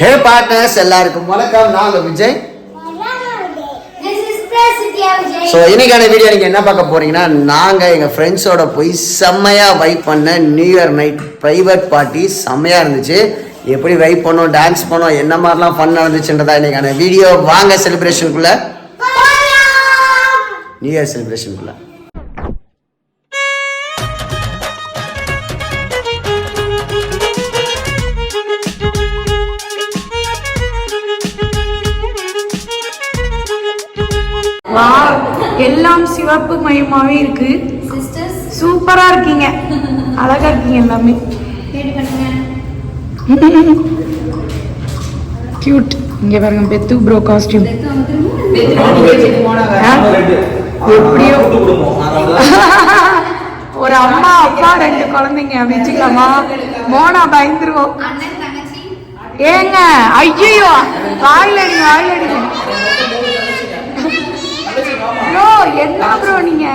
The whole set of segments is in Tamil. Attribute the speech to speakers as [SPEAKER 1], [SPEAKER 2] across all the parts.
[SPEAKER 1] ஹே பார்ட்னர்ஸ் எல்லாருக்கும் வணக்கம். நான் விஜய். ஸோ இன்னைக்கான வீடியோ நீங்கள் என்ன பார்க்க போறீங்கன்னா, நாங்கள் எங்கள் ஃப்ரெண்ட்ஸோட போய் செம்மையாக வைப் பண்ண new year night private party செம்மையாக இருந்துச்சு. எப்படி வைப் பண்ணோம், டான்ஸ் பண்ணோம், என்ன மாதிரிலாம் ஃபன் நடந்துச்சுன்றதா இன்னைக்கான வீடியோ. வாங்க செலிப்ரேஷனுக்குள்ள, நியூ இயர் செலிப்ரேஷனுக்குள்ள.
[SPEAKER 2] எல்லாம் சிவப்பு மயமாவே இருக்கு. சூப்பரா இருக்கீங்க, அழகா இருக்கீங்க எல்லாமே. கியூட். இங்க பாருங்க, பெத்து ப்ரோ காஸ்டியூம் எப்படியோ ஒரு அம்மா அப்பா 2 குழந்தைங்க வச்சுக்கலாமா? மோனா பயந்துருவோம். ஏங்க ஐயோ, வாயில அடிங்க. ப்ரோ என்ன ப்ரோ நீங்க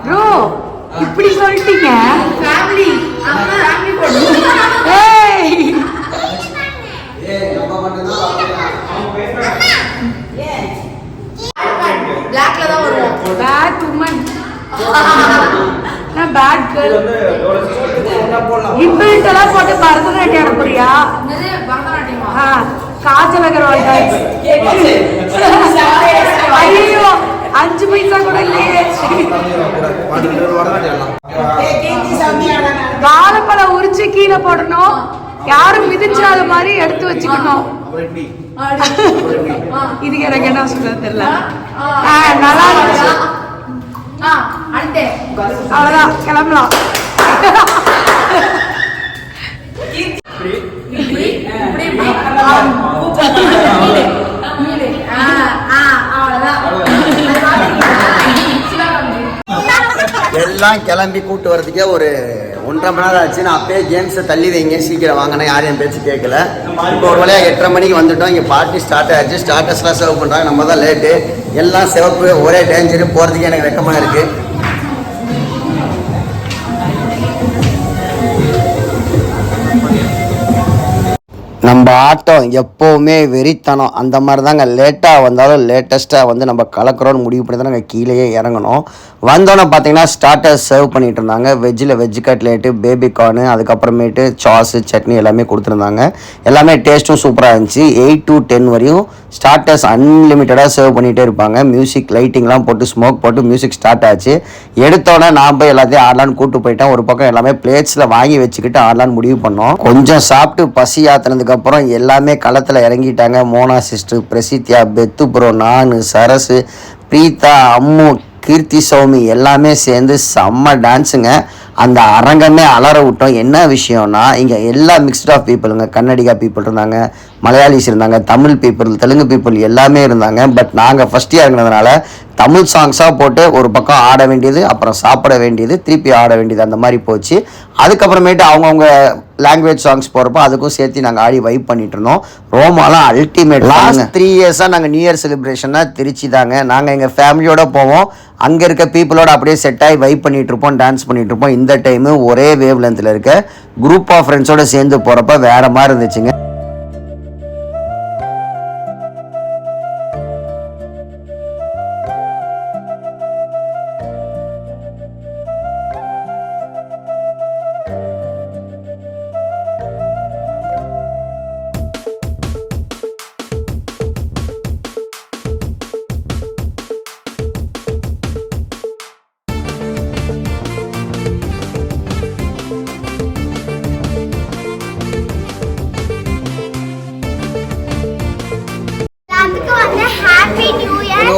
[SPEAKER 2] ப்ரோ இப்படி சொல்லிட்டீங்க? ஃபேமிலி ஏய் பிளாக்ல தான் வருவோம். பேட் உமன் நான் பேட் கேர்ள். இம்பிள்ட்டெல்லாம் போட்டு பரதநாட்டியம் ஆட போறியா? பரதநாட்டியமா? காஜல் அகர்வால் டான்ஸ். ஐயோ 5 பைசா கூட இல்லையே. வாழைப்பழம் உரிச்சு கீழே போடணும், யாரும் மிதிச்சாத மாதிரி எடுத்து வச்சுக்கணும். இது எனக்கு என்ன சொல்ல தெரியல. நல்லா இருந்துச்சு. அவ்வளவுதான், கிளம்பலாம்.
[SPEAKER 1] எல்லாம் கிளம்பி கூட்டு வரதுக்கே ஒரு 1.5 மணி நேரம் ஆச்சு. நான் அப்பயே கேம்ஸை தள்ளி வைங்க, சீக்கிரம் வாங்கினேன், யாரையும் பேச்சு கேட்கல. இப்போ ஒரு வழியாக 8:30 மணிக்கு வந்துட்டோம். இங்கே பார்ட்டி ஸ்டார்ட் ஆகிடுச்சு. ஸ்டார்டர்ஸ்லாம் சர்வ் பண்ணுறாங்க, நம்ம தான் லேட்டு. எல்லாம் சிவப்பு, ஒரே டேஞ்சரு, போகிறதுக்கே எனக்கு வெக்கமாக இருக்குது. நம்ம ஆட்டம் எப்போவுமே வெறித்தனம், அந்த மாதிரி தாங்க. லேட்டாக வந்தாலும் லேட்டஸ்ட்டாக வந்து நம்ம கலக்கிறோன்னு முடிவு பண்ணி தான் நாங்கள் கீழேயே இறங்கணும். வந்தோன்னே பார்த்தீங்கன்னா ஸ்டார்டர்ஸ் சர்வ் பண்ணிகிட்டு இருந்தாங்க. வெஜ்ஜில் வெஜ் கட்லேட்டு, பேபிகார்னு, அதுக்கப்புறமேட்டு சாஸு, சட்னி எல்லாமே கொடுத்துருந்தாங்க. எல்லாமே டேஸ்ட்டும் சூப்பராக இருந்துச்சு. 8 to 10 வரையும் ஸ்டார்டர்ஸ் அன்லிமிட்டடாக சர்வ் பண்ணிகிட்டே இருப்பாங்க. மியூசிக் லைட்டிங்லாம் போட்டு ஸ்மோக் போட்டு மியூசிக் ஸ்டார்ட் ஆச்சு. எடுத்தோன்னே நான் போய் எல்லாத்தையும் ஆடலான்னு கூப்பிட்டு போயிட்டேன். ஒரு பக்கம் எல்லாமே பிளேட்ஸில் வாங்கி வச்சுக்கிட்டு ஆடலான்னு முடிவு பண்ணோம். கொஞ்சம் சாப்பிட்டு பசி ஆத்தினதுக்கு அப்புறம் எல்லாமே களத்தில் இறங்கிட்டாங்க. மோனா சிஸ்டர், பிரசித்யா, பெத்து ப்ரோ, நான், சரசு, பிரீதா, அம்மு, கீர்த்தி, சௌமி எல்லாமே சேர்ந்து செம்ம டான்ஸுங்க. அந்த அரங்கமே அலற விட்டோம். என்ன விஷயம்னா, இங்கே எல்லா மிக்ஸ்ட் ஆஃப் பீப்புளுங்க. கன்னடிகா பீப்புள் இருந்தாங்க, மலையாளிஸ் இருந்தாங்க, தமிழ் பீப்புள், தெலுங்கு பீப்புள் எல்லாமே இருந்தாங்க. பட் நாங்கள் ஃபஸ்ட் இயர் இருந்ததுனால தமிழ் சாங்ஸாக போட்டு ஒரு பக்கம் ஆட வேண்டியது, அப்புறம் சாப்பிட வேண்டியது, திருப்பி ஆட வேண்டியது, அந்த மாதிரி போச்சு. அதுக்கப்புறமேட்டு அவங்கவுங்க லாங்குவேஜ் சாங்ஸ் போகிறப்போ அதுக்கும் சேர்த்து நாங்கள் ஆடி வைப் பண்ணிட்டு இருந்தோம். ரோமாலாம் அல்டிமேட். லாஸ்ட் 3 இயர்ஸாக நாங்கள் நியூ இயர் செலிப்ரேஷன்னா திருச்சி தாங்க. நாங்கள் எங்கள் ஃபேமிலியோடு போவோம், அங்கே இருக்க பீப்புளோட அப்படியே செட் ஆகி வைப் பண்ணிட்டு இருப்போம், டான்ஸ் பண்ணிட்டு இருப்போம். இந்த டைமு ஒரே வேவ் லென்த்தில் இருக்க குரூப் ஆஃப் ஃப்ரெண்ட்ஸோடு சேர்ந்து போகிறப்ப வேறு மாதிரி இருந்துச்சுங்க.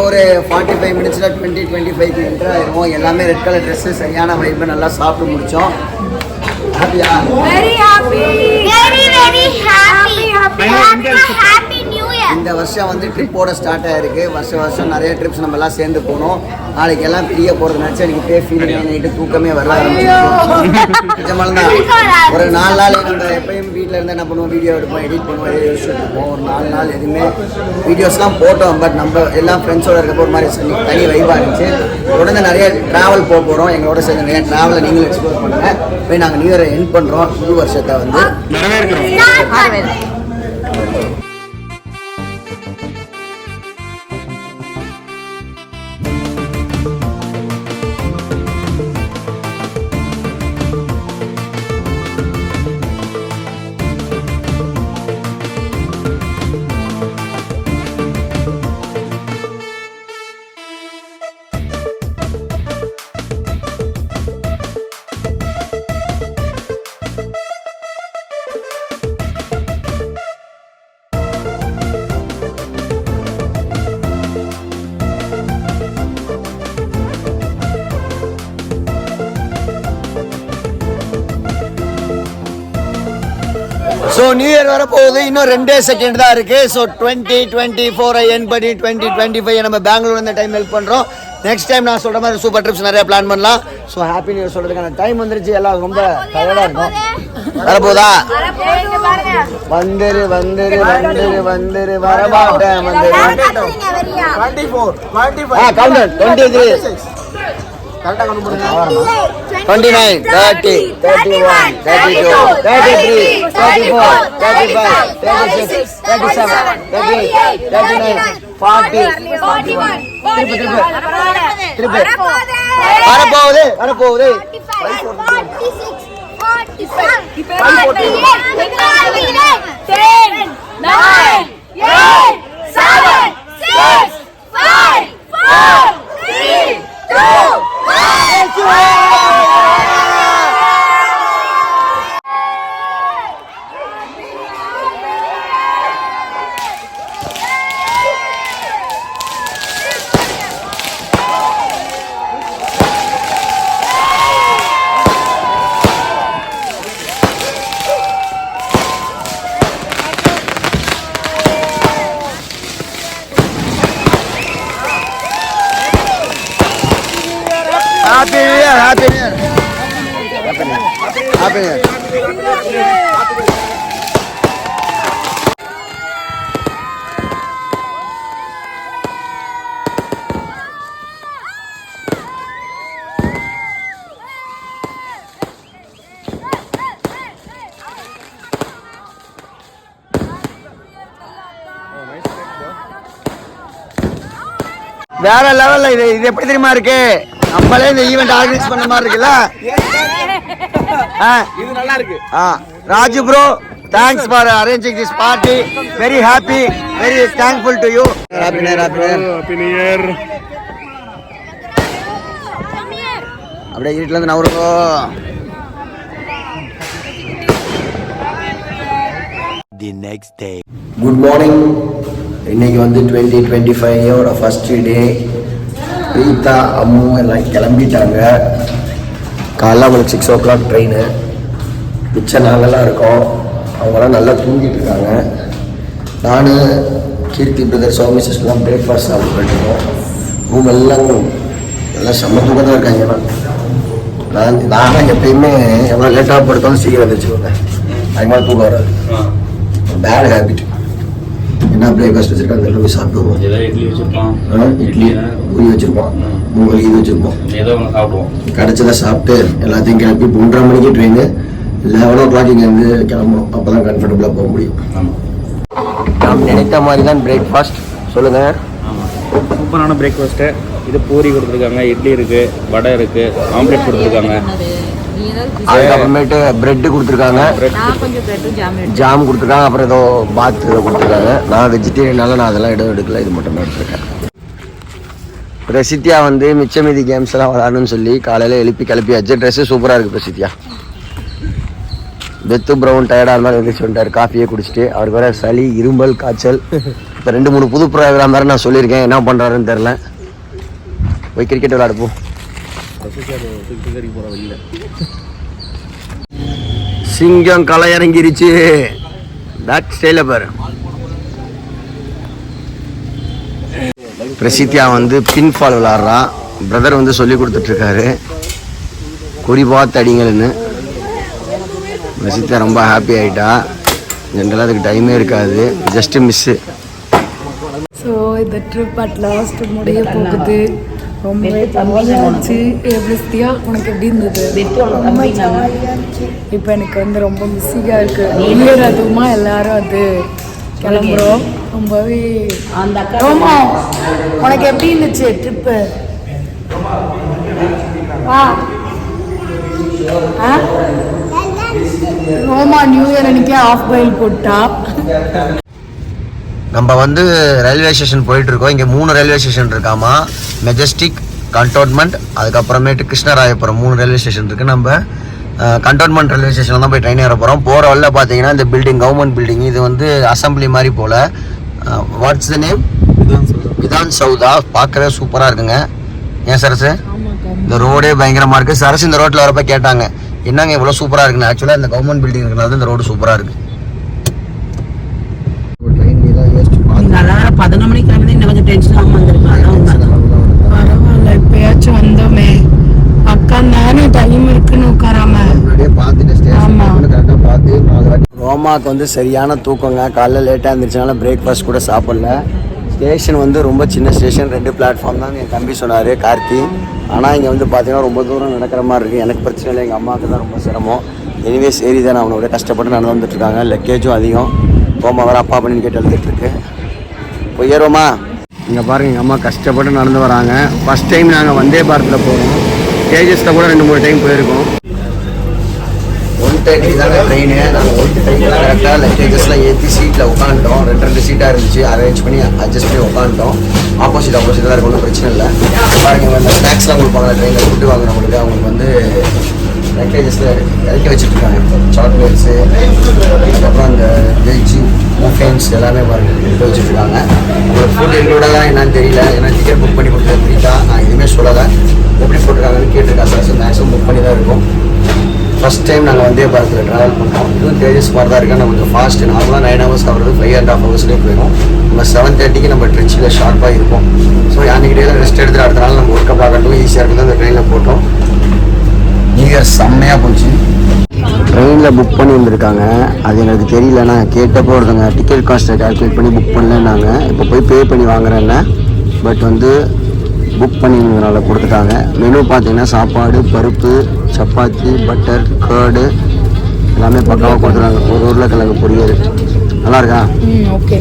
[SPEAKER 1] ஒரு 45 மினிட்ஸில் 20-25 என்ட்ரு ஆயிடுவோம். எல்லாமே ரெட் கலர் ட்ரெஸ்ஸு, சரியான வைப்பு, நல்லா சாப்பிட்டு முடித்தோம். ஹாப்பியா?
[SPEAKER 2] Very happy, very very happy. Happy new year.
[SPEAKER 1] இந்த வருஷம் வந்து ட்ரிப்போட ஸ்டார்ட் ஆகிருக்கு. வருஷம் நிறைய ட்ரிப்ஸ் நம்ம எல்லாம் சேர்ந்து போனோம். நாளைக்கு எல்லாம் பிரிய போகிறது நினச்சி எனக்கு இப்போயே ஃபீலிங் நைட்டு தூக்கமே வர ஆரம்பிச்சிருக்கோம். நிஜமாக தான் ஒரு 4 நாள் நம்ம எப்பயும் வீட்டில் இருந்து என்ன பண்ணுவோம், வீடியோ எடுப்போம், எடிட் பண்ணுவோம், யோசிச்சுட்டு இருப்போம். ஒரு 4 நாள் எதுவுமே வீடியோஸ்லாம் போட்டோம். பட் நம்ம எல்லாம் ஃப்ரெண்ட்ஸோடு இருக்கப்போ ஒரு மாதிரி தனி வைப்பாக இருந்துச்சு. தொடர்ந்து நிறைய ட்ராவல் போக போகிறோம். எங்களோட சேர்ந்து நிறைய ட்ராவலை நீங்களும் எக்ஸ்ப்ளோர் பண்ணுங்கள். போய் நாங்கள் நியூ இயரை எண்ட் பண்ணுறோம். புது வருஷத்தை வந்து ஸோ நியூ இயர் வரப்போகுது, இன்னும் 2 செகண்ட் தான் இருக்கு. ஸோ 2024 என் படி 2025 நம்ம பெங்களூர் இந்த டைம் ஹெல்ப் பண்ணுறோம். நெக்ஸ்ட் டைம் நான் சொல்கிற மாதிரி சூப்பர் ட்ரிப்ஸ் நிறைய பிளான் பண்ணலாம். ஸோ ஹாப்பி நியூ இயர் சொல்கிறதுக்கான டைம் வந்துருச்சு. எல்லாம் ரொம்ப டயர்டாக இருக்கும். வரப்போதா வந்துரு வந்துரு வந்துரு வந்துரு வரமாட்டேன் வந்துரு 29, 30, 31, 32, 33, 34, 35, 36, 37, 38, 39, 40, 41. திருப்பி வரப்போகுது 45, 10, 9, 8, 7, 6, 5, 4, 3, 2, 1. Happy New Year, Happy New Year, Happy New Year. வேற லெவல்ல இது எப்படி தெரியுமா இருக்கு? நம்மளே இந்த ஈவெண்ட் ஆர்கனைஸ் பண்ண மாதிரி இருக்குல்ல.
[SPEAKER 3] இது நல்லா இருக்கு.
[SPEAKER 1] Raju bro, thanks for arranging this party. Very happy, very thankful to you. Happy new year,
[SPEAKER 3] happy new year.
[SPEAKER 1] அப்படியே வீட்டுல இருந்து நவருங்கோ. The next day. Good morning. இன்னைக்கு வந்து 2025 ஃபர்ஸ்ட் டே. பிரீதா அம்மு எல்லாம் கிளம்பிட்டாங்க. காலைல அவங்களுக்கு 6 o'clock ட்ரெயின். மிச்ச நாங்கெல்லாம் இருக்கோம். அவங்களாம் நல்லா தூங்கிட்டு இருக்காங்க. நான் கீர்த்தி பிரதர் சௌமி சிஸ்டர்லாம் பிரேக்ஃபாஸ்ட் சாப்பிட்டு போயிட்டுருக்கோம். ரூம் எல்லாம் செம்ம தூக்கம் தான் இருக்காங்கன்னா. நான் எப்பயுமே எவ்வளோ லேட்டாக படுத்தாலும் சீக்கிரம் வந்துச்சுக்கோங்க. அதிகமாக தூக்கம் வராது. Bad habit. என்ன பிரேக்ஃபாஸ்ட் வச்சிருக்கோம் அதில் போய் சாப்பிடுவோம். இட்லி பூரி வச்சுருப்போம், மூணு இது வச்சுருப்போம். கிடச்சதை சாப்பிட்டு எல்லாத்தையும் கிளப்பி 3:30 மணிக்கு ட்ரெயின். 11 o'clock இங்கேருந்து கிளம்பணும். அப்போ தான் கம்ஃபர்டபுளாக போக முடியும். நாம் நினைத்த மாதிரி தான் பிரேக்ஃபாஸ்ட். சொல்லுங்கள்.
[SPEAKER 3] சூப்பரான பிரேக்ஃபாஸ்ட்டு. இது பூரி கொடுத்துருக்காங்க, இட்லி இருக்குது, வடை இருக்குது, ஆம்லெட் கொடுத்துருக்காங்க.
[SPEAKER 1] அதுக்கப்புறமேட்டு பிரெட்டு கொடுத்துருக்காங்க, ஜாம் கொடுத்துருக்காங்க, அப்புறம் ஏதோ பாத் ஏதோ கொடுத்துருக்காங்க. நான் வெஜிடேரியனால நான் அதெல்லாம் எதுவும் எடுக்கல, இது மட்டும் தான் எடுத்துருக்கேன். பிரசித்தியா வந்து மிச்ச மீதி கேம்ஸ் எல்லாம் விளாடணும்னு சொல்லி காலையில் எழுப்பி கிளப்பியாச்சு. ட்ரெஸ்ஸு சூப்பராக இருக்குது பிரசித்தியா. பெத்து ப்ரௌன் டயர்டாக இருந்தாலும் எழுந்திரிச்சு வந்துட்டார். காஃபியே குடிச்சிட்டு. அவருக்கு வர சளி, இரும்பல், காய்ச்சல். இப்போ 2-3 புது ப்ரோக்ராம் வேறு நான் சொல்லியிருக்கேன். என்ன பண்ணுறாருன்னு தெரில. போய் கிரிக்கெட் விளையாடுப்போம். சிங்கம் களை இறங்கிருச்சு. பேக் ஸ்டைல பாரு. பிரசித்தியா வந்து பின் ஃபால் விளாட்றா. பிரதர் வந்து சொல்லி கொடுத்துட்ருக்காரு, குறி பார்த்து அடிங்கள்னு. பிரசித்தியா ரொம்ப ஹாப்பி ஆகிட்டா. ஜென்ரலாக அதுக்கு டைமே இருக்காது, ஜஸ்ட்டு மிஸ்ஸு.
[SPEAKER 2] ஸோ இந்த ட்ரிப் அட் லாஸ்ட் முடிய போகுது. ரொம்ப ஜாலியாச்சு. பிரசித்தியா உனக்கு எப்படி இருந்தது? ரொம்ப ஜாலியாச்சு. இப்போ எனக்கு வந்து ரொம்ப மிஸ்ஸிங்காக இருக்குது. நியூ அதுவுமா எல்லாரும் அது கிளம்புறோம். ரொம்பவே ரோமா உனக்கு எப்படி இருந்துச்சு ட்ரிப்பு? ரோமா நியூ இயர் அன்னைக்கு ஆஃப் பாயில் போட்டா.
[SPEAKER 1] நம்ம வந்து ரயில்வே ஸ்டேஷன் போயிட்டுருக்கோம். இங்கே 3 ரயில்வே ஸ்டேஷன் இருக்காமா. மெஜஸ்டிக், கண்டோன்மெண்ட், அதுக்கப்புறமேட்டு கிருஷ்ணராயபுரம் 3 ரயில்வே ஸ்டேஷன் இருக்குது. நம்ம கண்டோன்மெண்ட் ரயில்வே ஸ்டேஷனில் தான் போய் ட்ரெயின் ஏற போகிறோம். போகிற வழியில் பார்த்தீங்கன்னா இந்த பில்டிங் கவர்மெண்ட் பில்டிங். இது வந்து அசம்பிளி மாதிரி போல். What's the name? Vidhana Soudha. பார்க்கவே சூப்பராக இருக்குங்க. ஏன் சரசு? இந்த ரோடே பயங்கரமாக இருக்குது. சரசு இந்த ரோட்டில் வரப்போ கேட்டாங்க, என்னங்க இவ்வளோ சூப்பராக இருக்குன்னு. ஆக்சுவலாக இந்த கவர்மெண்ட் பில்டிங் இருக்கிறனால தான் இந்த ரோடு சூப்பராக இருக்குது.
[SPEAKER 4] 11 மணிக்கு கிளம்பி இன்னும் கொஞ்சம் டென்ஷன் ஆகாம வந்திருக்கலாம். அதான் உண்மை.
[SPEAKER 2] பரவாயில்ல, இப்பயாச்சும் வந்தோமே. அக்கா தானே டைம் இருக்குன்னு உட்காராம.
[SPEAKER 1] முன்னாடியே பார்த்துட்டு
[SPEAKER 2] ஆமா.
[SPEAKER 1] ஸ்டேஷன் கரெக்டாக பார்த்து ரோமாவுக்கு வந்து சரியான தூக்கங்க. காலைல லேட்டாக இருந்துச்சுனால பிரேக்ஃபாஸ்ட் கூட சாப்பிடல. ஸ்டேஷன் வந்து ரொம்ப சின்ன ஸ்டேஷன், 2 பிளாட்ஃபார்ம் தான் என் தம்பி சொன்னார் கார்த்தி. ஆனால் இங்கே வந்து பார்த்தீங்கன்னா ரொம்ப தூரம் நடக்கிற மாதிரி இருக்குது. எனக்கு பிரச்சனை இல்லை, எங்கள் அம்மாவுக்கு தான் ரொம்ப சிரமம். எனிவே சரி தான், அவனோட கஷ்டப்பட்டு நடந்து வந்துட்டுருக்காங்க. லக்கேஜும் அதிகம். ரோமா வர அப்பா அப்படின்னு கேட்டு எழுதிட்டுருக்கு. போயிடுவோமா? இங்கே பாருங்கள், எங்கள் அம்மா கஷ்டப்பட்டு நடந்து வராங்க. ஃபஸ்ட் டைம் நாங்கள் வந்தே பாரத்தில் போகிறோம். தேஜஸில் கூட 2-3 டைம் போயிருக்கோம். 1:30 தாங்க ட்ரெயின். நாங்கள் 1:30 கரெக்டாக லக்கேஜஸ்லாம் ஏற்றி சீட்டில் உட்காந்துட்டோம். 2 சீட்டாக இருந்துச்சு, அரேஞ்ச் பண்ணி அட்ஜஸ்ட் பண்ணி உட்காந்துட்டோம். ஆப்போசிட் தான் இருக்கும், ஒன்றும் பிரச்சனை இல்லை. பாருங்க, இந்த ஸ்நாக்ஸ்லாம் கொடுப்பாங்க ட்ரெயினில், ஃபுட்டு வாங்குறவங்களுக்கு அவங்களுக்கு வந்து லக்கேஜஸில் இறக்கி வச்சுருக்காங்க. சாக்லேட்ஸு, அதுக்கப்புறம் அந்த வெஜ்ஜு முஃபைன்ஸ் எல்லாமே பாருங்கள் எடுத்து வச்சுருக்காங்க. உங்களுக்கு ஃபுட் இன்க்ளூடாக என்னன்னு தெரியல, ஏன்னா டிக்கெட் புக் பண்ணி கொடுத்தது ஃப்ரீட்டா நான் எதுவுமே சொல்லலை. எப்படி போட்டிருக்காங்கன்னு கேட்டிருக்கேன். சார் மேக்ஸிமம் புக் பண்ணி தான் இருக்கும். ஃபஸ்ட் டைம் நாங்கள் வந்தே பாரத்தில் ட்ராவல் பண்ணோம். இதுவும் தேஜஸ் மாதிரி தான் இருக்குது. நம்ம கொஞ்சம் ஃபாஸ்ட்டு. நார்மலாக 9 ஹவர்ஸ் ஆகிறது 5.5 ஹவர்ஸ்லேயே போயிடும். நம்ம 7:30 நம்ம ட்ரிச்சில் ஷார்ப்பாக இருக்கும். ஸோ அன்றைக்கி டேயில் ரெஸ்ட் எடுத்துகிட்டு அடுத்த நாள் நம்ம ஒர்க்கை பார்க்கட்டும் ஈஸியாக இருக்குது. அந்த ட்ரெயினில் போட்டோம். நீங்கள் செம்மையாக போச்சு. ட்ரெயினில் புக் பண்ணி வந்திருக்காங்க. அது எனக்கு தெரியல. நான் கேட்டப்போ ஒருத்தவங்க டிக்கெட் காஸ்ட்டை கால்குலேட் பண்ணி புக் பண்ணலன்னாங்க. இப்போ போய் பே பண்ணி வாங்குறேன்னு. பட் வந்து புக் பண்ணியிருந்ததுனால கொடுத்துட்டாங்க. மெனு பார்த்தீங்கன்னா சாப்பாடு, பருப்பு, சப்பாத்தி, பட்டர், கர்டு எல்லாமே பக்காவாக கொடுத்துருக்காங்க. ஒரு உருளைக்கிழங்கு பொரியல். நல்லா இருக்கா?
[SPEAKER 2] Okay.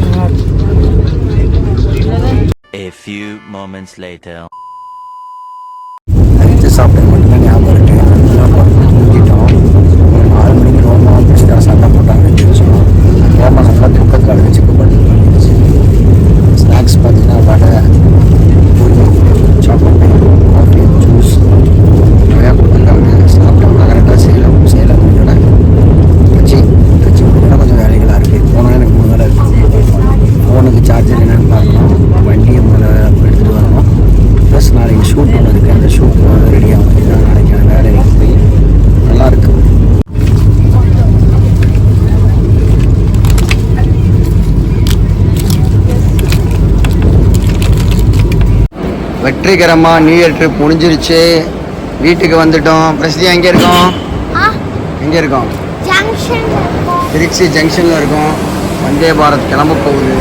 [SPEAKER 5] A few moments later.
[SPEAKER 1] Lunch சாப்பிட்டு மட்டும்தான் ஞாபகம் இருக்குது. தூங்கிட்டோம். 4 மணிக்கு ரோமா வந்து சண்டை போட்டாங்க. ரோமா நல்லா தூக்கத்தில் வச்சு படுத்து. ஸ்நாக்ஸ் பார்த்தீங்கன்னா வடை, சாக்லேட், காஃபி, ஜூஸ் நிறையா கொடுத்துருக்காங்க. சாப்பிட்டோம்னா கரெக்டாக சேலம் வச்சு கொஞ்சம் வேலைகளாக இருக்குது. போனால் எனக்கு 3 வேலை இருக்குது. ஃபோனுக்கு சார்ஜர் என்னென்னு பார்க்கணும். வண்டியை முதல்ல எடுத்துகிட்டு வரணும். ப்ளஸ் நாளைக்கு ஷூட் ஒன்று இருக்குது. அந்த ஷூட் ரெடி ஆகும். இதுதான் நாளைக்கான வேலைக்கு போய் நல்லாயிருக்கு. வெற்றிகரமாக நியூ இயர் ட்ரிப் முடிஞ்சிருச்சு. வீட்டுக்கு வந்துட்டோம். பிரசித்தியா எங்கே இருக்கோம்? எங்கே இருக்கோம்? திருச்சி ஜங்ஷனில் இருக்கோம். வந்தே பாரத் கிளம்ப போகுது.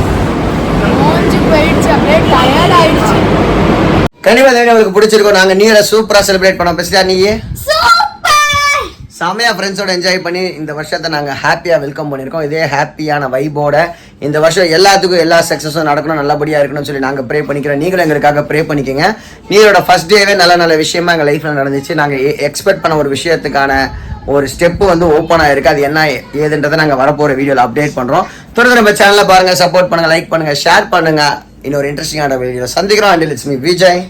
[SPEAKER 1] கண்டிப்பாக உங்களுக்கு பிடிச்சிருக்கோம். நாங்கள் நியூ இயரை சூப்பராக செலிப்ரேட் பண்ணோம். பிரசித்தியா நீயே செமையாக ஃப்ரெண்ட்ஸோட என்ஜாய் பண்ணி இந்த வருஷத்தை நாங்கள் ஹாப்பியாக வெல்கம் பண்ணியிருக்கோம். இதே ஹாப்பியான வைபோட இந்த வருஷம் எல்லாத்துக்கும் எல்லா சக்ஸஸும் நடக்கணும், நல்லபடியாக இருக்கணும்னு சொல்லி நாங்கள் ப்ரே பண்ணிக்கிறோம். நீங்களும் எங்களுக்காக ப்ரே பண்ணிக்கோங்க. நீங்களோட ஃபர்ஸ்ட் டேவே நல்ல நல்ல விஷயமா எங்கள் லைஃப்பில் நடந்துச்சு. நாங்கள் எக்ஸ்பெக்ட் பண்ண ஒரு விஷயத்துக்கான ஒரு ஸ்டெப்பு வந்து ஓப்பன் ஆகிருக்கு. அது என்ன ஏதுன்றதை நாங்கள் வரப்போகிற வீடியோவில் அப்டேட் பண்ணுறோம். தொடர்ந்து நம்ம சேனலில் பாருங்கள், சப்போர்ட் பண்ணுங்கள், லைக் பண்ணுங்கள், ஷேர் பண்ணுங்கள். இன்னொரு இன்ட்ரெஸ்டிங்கான வீடியோ சந்திக்கிறோம். Until it's me Vijay.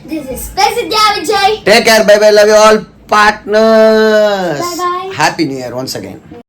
[SPEAKER 1] Take care. Bye bye. Love you all partners.
[SPEAKER 6] Bye bye.
[SPEAKER 1] Happy New Year once again.